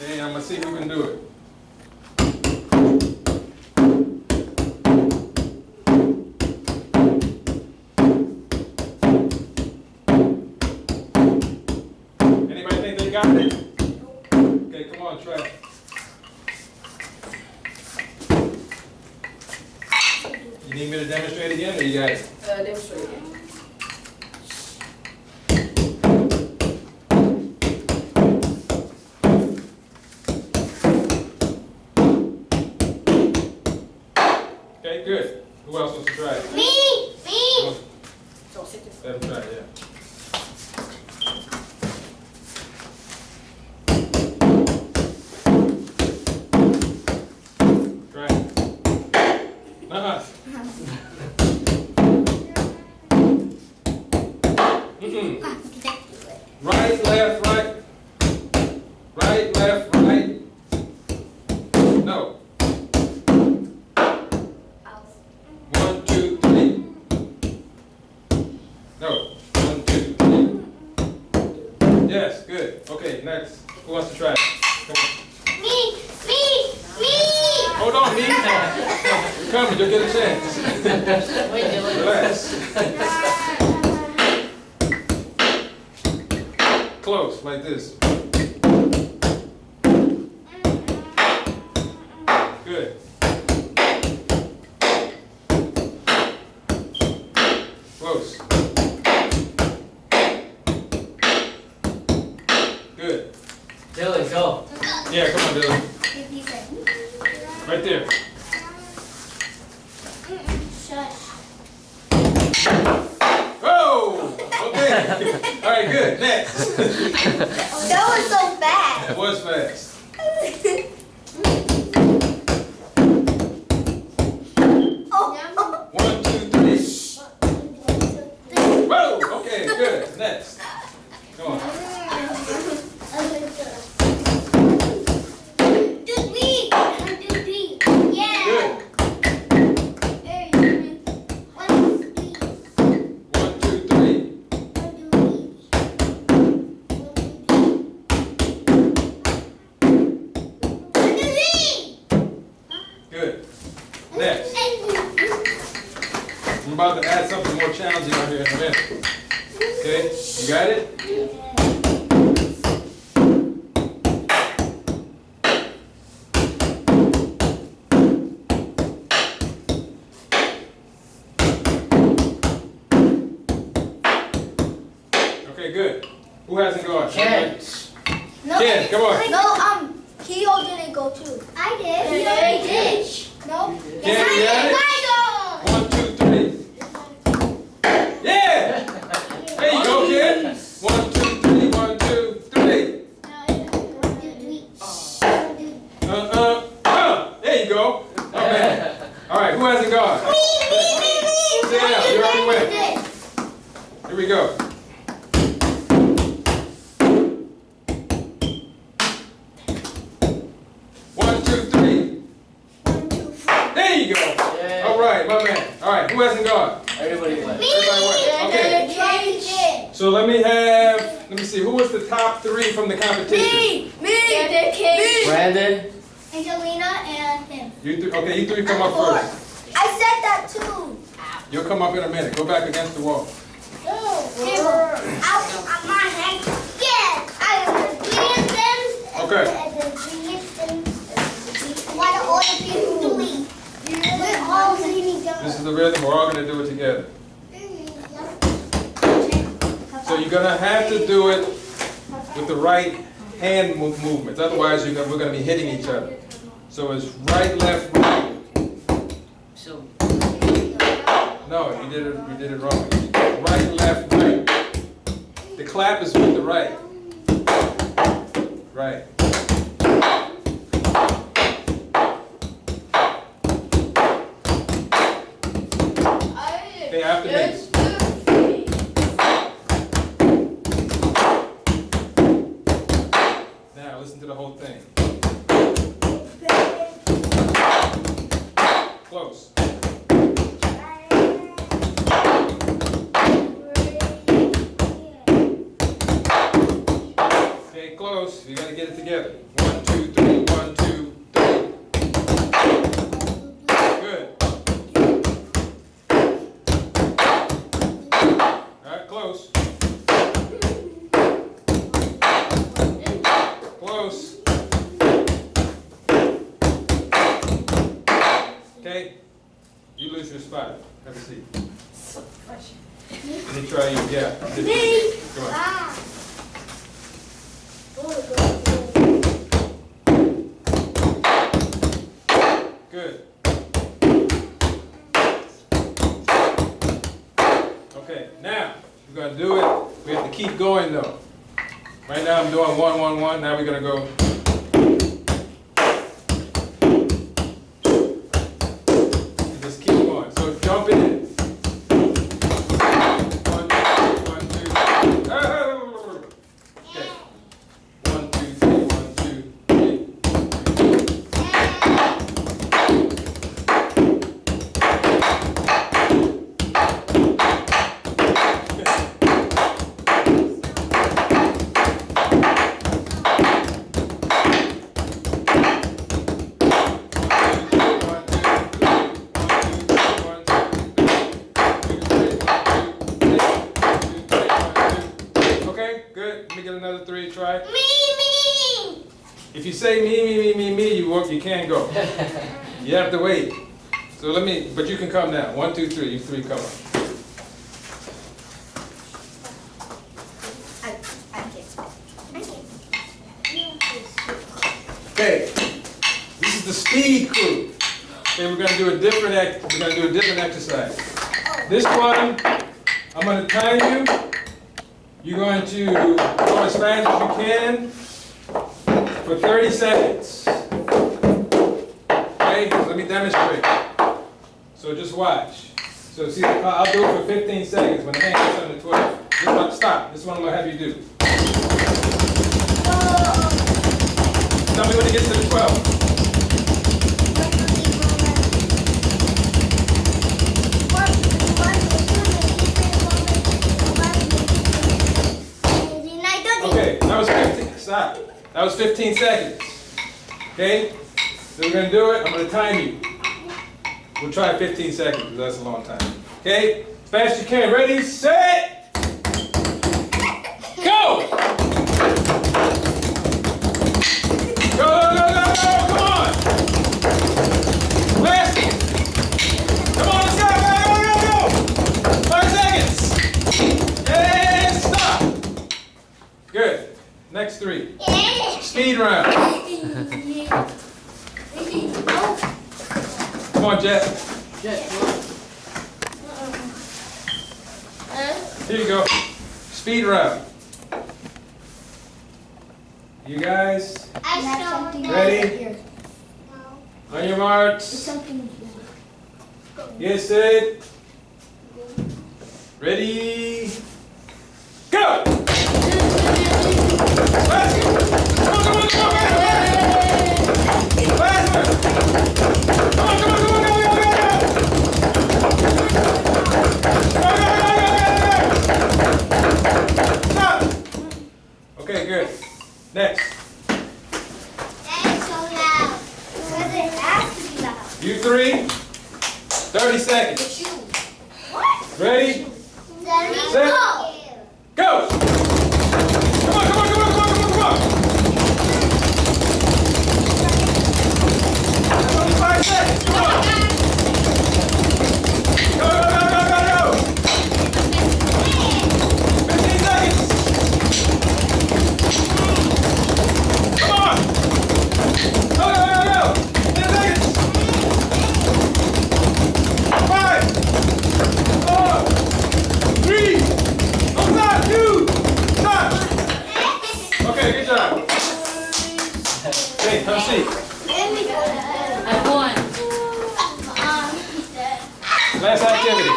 Okay, I'm gonna see who can do it. Anybody think they got it? Okay, come on, try it. You need me to demonstrate again, or you got it? Demonstrate again. Okay, good. Who else wants to try it? Me! Let him try it, yeah. Try it. Right, left, right. Right, left, right. No. 1, 2, 3. No. 1, 2, 3. Yes, good. Okay, next. Who wants to try it? Come on. Me! Hold on, me. You're coming, you'll get a chance. Relax. Close, like this. Good. Close. Good. Dylan, go. Yeah, come on, Dylan. Right there. Oh! Okay. All right, good. Next. That was so fast. That was fast. Oh. 1, 2, 3. Whoa! Okay, good. Next. Come on. Yeah. Good. 1, 2, 3. Good. Next. I'm about to add something more challenging on here in a minute. Okay? You got it? Okay, good. Who hasn't gone? Ken. Ken, come on. No, Keo didn't go too. I did. Yeah, he did. No. Ken, you got it? 1, 2, 3. Yeah! There you go, Ken. 1, 2, 3. 1, 2, 3. There you go. Okay. All right, who hasn't gone? Sit down. You already went. Here we go. 1, 2, 3. There you go. Yeah. All right, my man. All right, who hasn't gone? Everybody went. Everybody went. Okay. So let me see. Who was the top 3 from the competition? Brandon. Angelina and him. You three. Okay, you 3 come up first. I said that too. You'll come up in a minute. Go back against the wall. Out my hand. Yeah, I obedient them. Okay. What are all the people doing? We're all leaning down. This is the rhythm. We're all going to do it together. So you're going to have to do it with the right hand movements. Otherwise, we're going to be hitting each other. So it's right, left, right. So. No, you did it wrong. Right, left, right. The clap is with the right. Right. Okay, after me. Now listen to the whole thing. Close. Okay, close. You gotta get it together. 1, 2, close. Okay, you lose your spot. Have a seat. Let me try you. Yeah. Come on. Good. Okay, now we're going to do it. We have to keep going though. Right now I'm doing 1, 1, 1. Now we're going to go. And just keep going. So jump in. 1, 2, 1, 2. Okay. 1, 2, 3, 1, 2, 3. Okay, good. Let me get another 3. Try. Me. If you say me, you can't go. You have to wait. So but you can come now. 1, 2, 3. You 3 come up. Okay. This is the speed crew. Okay, we're going to do a different exercise. This one, I'm going to time you. You're going to go as fast as you can for 30 seconds. Okay, let me demonstrate. So just watch. So see, I'll do it for 15 seconds when the hand gets under 12. This one, stop. This one I'm going to have you do. Tell me when it gets to the 12. Okay, that was 15. Stop. That was 15 seconds. Okay? So we're going to do it. I'm going to time you. We'll try 15 seconds because that's a long time. Okay? As fast as you can. Ready, set, go! Go, go, go, go, go! Come on! Last. Come on, let's go, go, go, go, go! 5 seconds. And stop. Good. Next 3. Speed round. Come on, Jet. Here you go. Speed round. You guys ready? On your marks. Get set. Ready. Go! Last one. Come on, come on, come on, come on. Last one. Come on, come on, come on, go, go, go, go. Go, go, go, go, go, go. Stop. Okay, good. Next. That's so loud. Because it has to be loud. You 3. 30 seconds. What? Ready? Set. Go! Come on, come on, come on, come on, come on, come on! That's only 5 seconds, come on! Go, go, go, go, go, go! 15 seconds! Come on! Go, go, go, go! 10 seconds! 5! 4! 3! Oh, stop! 2! Stop! Okay, good job. Hey, come see. I won. Last activity.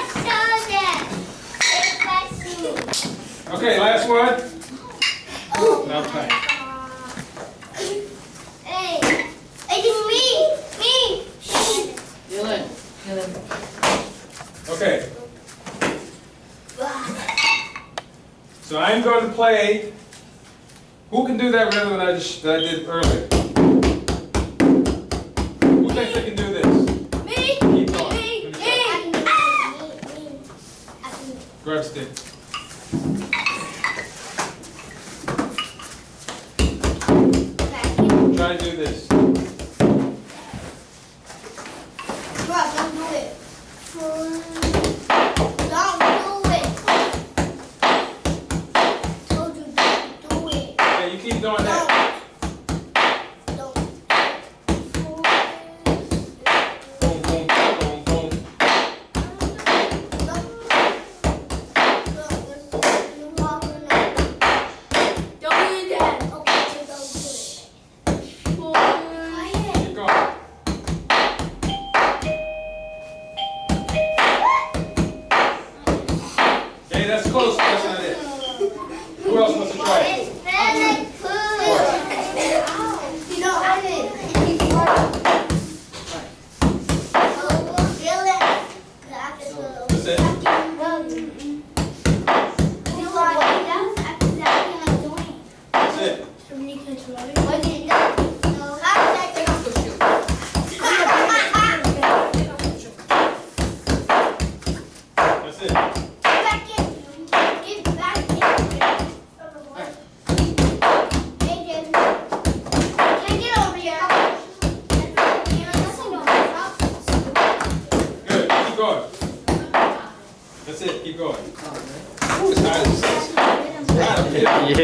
Okay, last one. Now time. Hey, it's me. Dylan. Okay. So I'm going to play. Who can do that rhythm that I did earlier? Who thinks they can do this? Me. Keep going. Me. Grab a stick.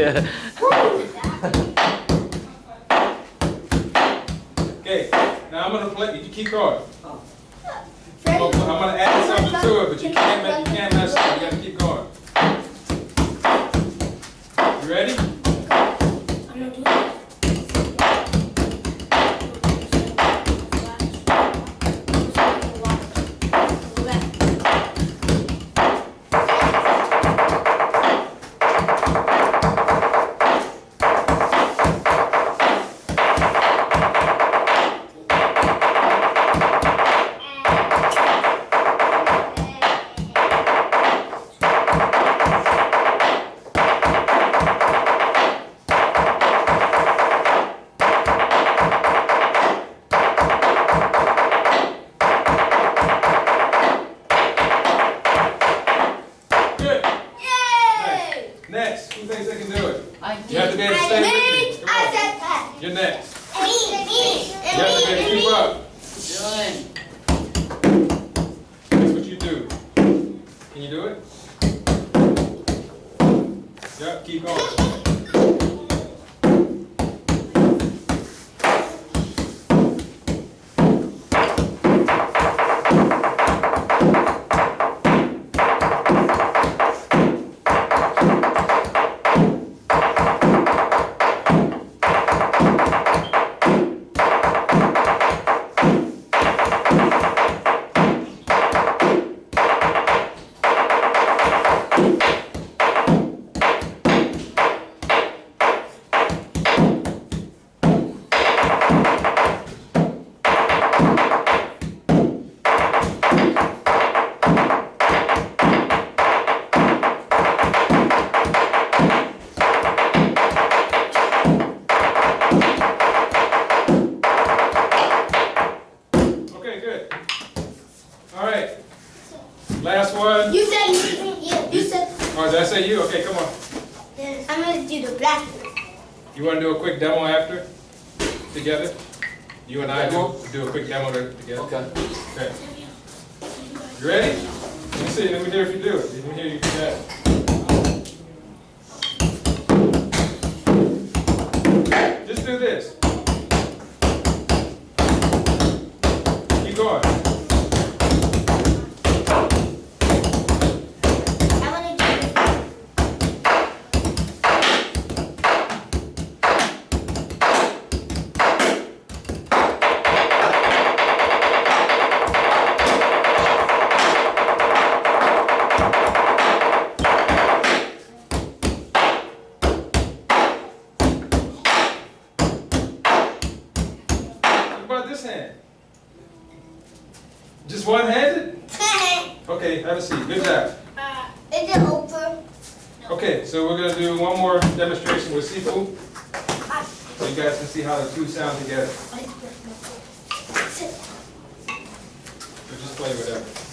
Okay, now I'm gonna play. You keep going. I'm gonna add something to it, but you can't mess up. You gotta keep going. You ready? Next, who thinks they can do it? I You have to be able to stay with me. Come on. You're next. You have to be able to keep up. Dylan. That's what you do. Can you do it? Yep, keep going. Last one. You said you said. Oh, did I say you? Okay, come on. I'm gonna do the black one. You want to do a quick demo after? Together? You and I do a quick demo together? Okay. Okay. You ready? Let me see. Let me hear if you do it. Let me hear you do that. Just do this. Keep going. This hand. Just one-handed? Okay, have a seat. Good job. Is it over? Okay, so we're going to do one more demonstration with Sifu. So you guys can see how the two sound together. So just play whatever.